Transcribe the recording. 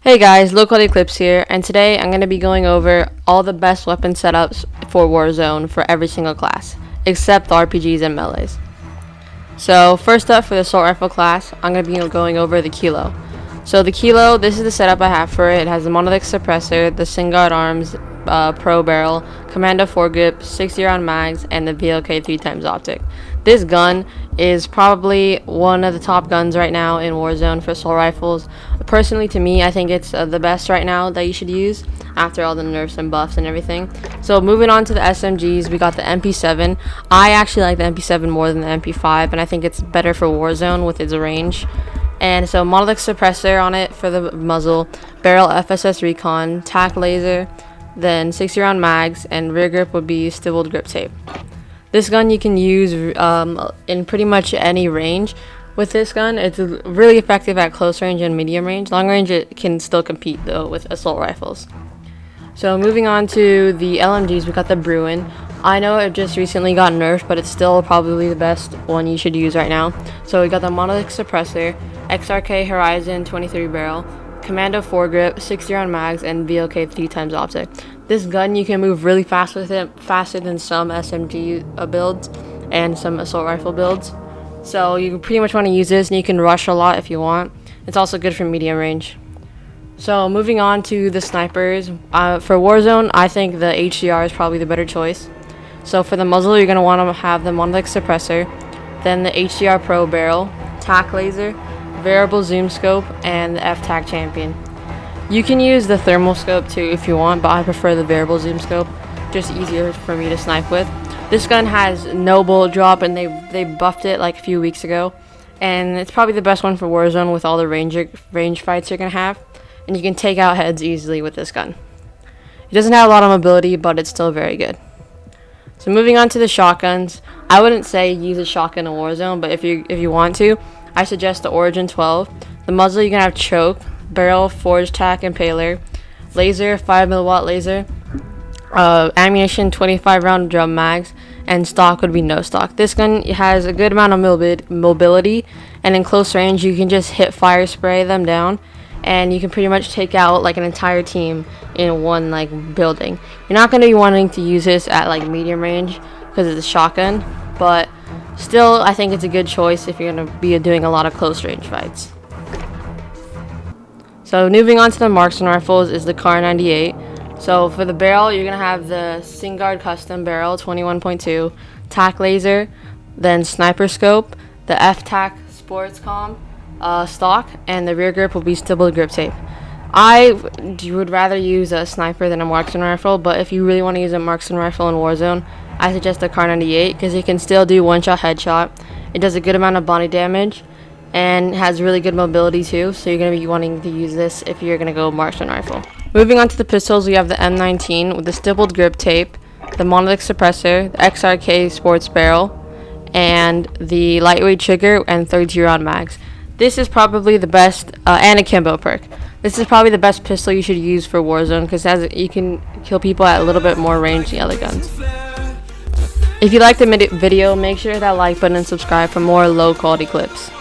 Hey guys, Low Quality Clips here, and today I'm going to be going over all the best weapon setups for Warzone for every single class, except the RPGs and melees. So first up for the assault rifle class, I'm going to be going over the Kilo. So the Kilo, this is the setup I have for it. It has the monolithic suppressor, the Singard arms, pro barrel, commando foregrip, 60 round mags, and the VLK 3x optic. This gun is probably one of the top guns right now in Warzone for assault rifles. Personally, to me, I think it's the best right now that you should use after all the nerfs and buffs and everything. So moving on to the SMGs, we got the MP7. I actually like the MP7 more than the MP5, and I think it's better for Warzone with its range. And so monolithic suppressor on it for the muzzle, barrel FSS recon, tac laser, then 60 round mags, and rear grip would be stippled grip tape. This gun you can use in pretty much any range. With this gun, it's really effective at close range and medium range. Long range, it can still compete though with assault rifles. So moving on to the LMGs, we got the Bruin. I know it just recently got nerfed, but it's still probably the best one you should use right now. So we got the monolithic suppressor, XRK Horizon 23 barrel, commando foregrip, 60 round mags, and VLK 3x optic. This gun you can move really fast with it, faster than some SMG builds and some assault rifle builds. So you pretty much want to use this, and you can rush a lot if you want. It's also good for medium range. So moving on to the snipers, for Warzone, I think the HDR is probably the better choice. So for the muzzle, you're going to want to have the monolithic suppressor, then the HDR Pro barrel, tac laser, variable zoom scope, and the F-Tac champion. You can use the thermal scope too if you want, but I prefer the variable zoom scope, just easier for me to snipe with. This gun has no bullet drop, and they buffed it like a few weeks ago, and it's probably the best one for Warzone with all the range fights you're gonna have, and you can take out heads easily with this gun. It doesn't have a lot of mobility, but it's still very good. So moving on to the shotguns, I wouldn't say use a shotgun in Warzone, but if you want to, I suggest the Origin 12. The muzzle, you can have choke, barrel, forge tac, impaler, laser, 5mm laser, ammunition, 25 round drum mags, and stock would be no stock. This gun has a good amount of mobility, and in close range you can just hit fire spray them down, and you can pretty much take out like an entire team in one like building. You're not going to be wanting to use this at like medium range because it's a shotgun, but still I think it's a good choice if you're going to be doing a lot of close range fights. So moving on to the Marksman Rifles is the Kar 98. So for the barrel, you're going to have the Singard Custom Barrel 21.2, tac laser, then sniper scope, the F-Tac Sports Com stock, and the rear grip will be stippled grip tape. I would rather use a sniper than a Marksman Rifle, but if you really want to use a Marksman Rifle in Warzone, I suggest the Kar 98 because it can still do one-shot headshot. It does a good amount of body damage and has really good mobility too, so you're going to be wanting to use this if you're going to go Marksman Rifle. Moving on to the pistols, we have the M19 with the stippled grip tape, the monolithic suppressor, the XRK Sports Barrel, and the lightweight trigger and 32 round mags. This is probably the best, and a Kimbo perk. This is probably the best pistol you should use for Warzone because you can kill people at a little bit more range than the other guns. If you liked the video, make sure to hit that like button and subscribe for more low quality clips.